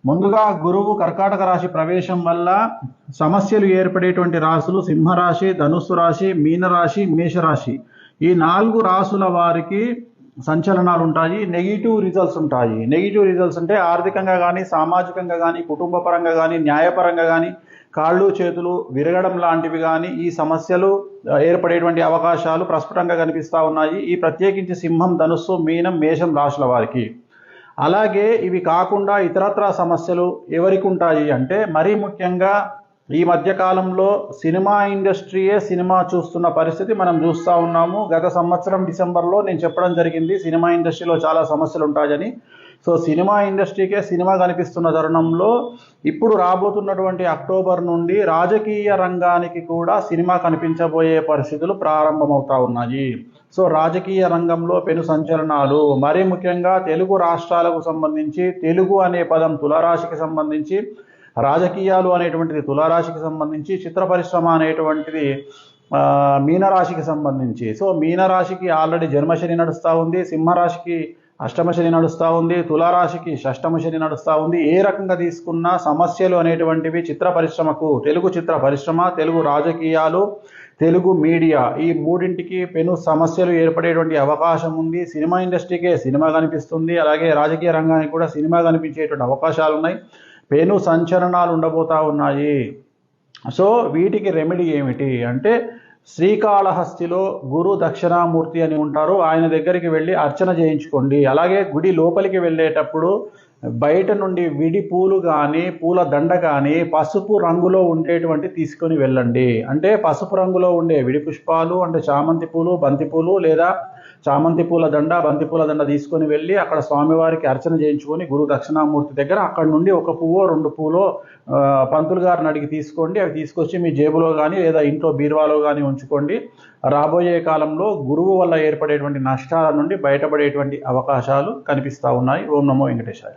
ముందుగా గురువు కర్కాటక రాశి ప్రవేశం వల్ల సమస్యలు ఏర్పడేటువంటి రాశులు సింహరాశి, ధనుస్సు రాశి, మీనరాశి, మేషరాశి. ఈ 4 రాశుల వారికి సంచలనాలు ఉంటాయి, నెగిటివ్ రిజల్ట్స్ ఉంటాయి. నెగిటివ్ రిజల్ట్స్ అంటే ఆర్థికంగా కానీ, సామాజికంగా కానీ, కుటుంబ పరంగా కానీ, న్యాయపరంగా కానీ, కాళ్ళు చేతులు విరగడం లాంటివి కానీ ఈ సమస్యలు ఏర్పడేటువంటి అవకాశాలు ప్రస్ఫుటంగా కనిపిస్తూ ఉన్నాయి. ఈ ప్రత్యేకించి సింహం, ధనుస్సు, మీనం, మేషం రాశుల వారికి. అలాగే ఇవి కాకుండా ఇతరత్రా సమస్యలు ఎవరికి ఉంటాయి అంటే, మరీ ముఖ్యంగా ఈ మధ్యకాలంలో సినిమా ఇండస్ట్రీయే సినిమా చూస్తున్న పరిస్థితి మనం చూస్తూ ఉన్నాము. గత సంవత్సరం డిసెంబర్లో నేను చెప్పడం జరిగింది సినిమా ఇండస్ట్రీలో చాలా సమస్యలు ఉంటాయని. సో సినిమా ఇండస్ట్రీకే సినిమా కనిపిస్తున్న తరుణంలో ఇప్పుడు రాబోతున్నటువంటి అక్టోబర్ నుండి రాజకీయ రంగానికి కూడా సినిమా కనిపించబోయే పరిస్థితులు ప్రారంభమవుతా ఉన్నాయి. సో రాజకీయ రంగంలో పెను సంచలనాలు, మరీ ముఖ్యంగా తెలుగు రాష్ట్రాలకు సంబంధించి, తెలుగు అనే పదం తులారాశికి సంబంధించి, రాజకీయాలు అనేటువంటిది తులారాశికి సంబంధించి, చిత్ర పరిశ్రమ అనేటువంటిది మీనరాశికి సంబంధించి. సో మీనరాశికి ఆల్రెడీ జన్మశని నడుస్తూ ఉంది, సింహరాశికి అష్టమ శని నడుస్తూ ఉంది, తులారాశికి షష్టమ శని నడుస్తూ ఉంది. ఏ రకంగా తీసుకున్నా సమస్యలు అనేటువంటివి చిత్ర పరిశ్రమకు, తెలుగు చిత్ర పరిశ్రమ, తెలుగు రాజకీయాలు, తెలుగు మీడియా ఈ మూడింటికి పెను సమస్యలు ఏర్పడేటువంటి అవకాశం ఉంది. సినిమా ఇండస్ట్రీకే సినిమా కనిపిస్తుంది, అలాగే రాజకీయ రంగానికి కూడా సినిమా కనిపించేటువంటి అవకాశాలు ఉన్నాయి. పెను సంచలనాలు ఉండబోతా ఉన్నాయి. సో వీటికి రెమెడీ ఏమిటి అంటే, శ్రీకాళహస్తిలో గురు దక్షిణామూర్తి అని ఉంటారు, ఆయన దగ్గరికి వెళ్ళి అర్చన చేయించుకోండి. అలాగే గుడి లోపలికి వెళ్ళేటప్పుడు బయట నుండి విడి పూలు కానీ, పూల దండ కానీ పసుపు రంగులో ఉండేటువంటి తీసుకొని వెళ్ళండి. అంటే పసుపు రంగులో ఉండే విడి పుష్పాలు అంటే చామంతి పూలు, బంతి పూలు, లేదా చామంతి పూల దండ, బంతి పూల దండ తీసుకొని వెళ్ళి అక్కడ స్వామివారికి అర్చన చేయించుకొని గురు దక్షిణామూర్తి దగ్గర అక్కడ నుండి 1 పువ్వో 2 పూలో పంతులు గారిని అడిగి తీసుకోండి. అవి తీసుకొచ్చి మీ జేబులో కానీ లేదా ఇంట్లో బీరువాలో కానీ ఉంచుకోండి. రాబోయే కాలంలో గురువు వల్ల ఏర్పడేటువంటి నష్టాల నుండి బయటపడేటువంటి అవకాశాలు కనిపిస్తూ ఉన్నాయి. ఓం నమో వెంకటేశాయ.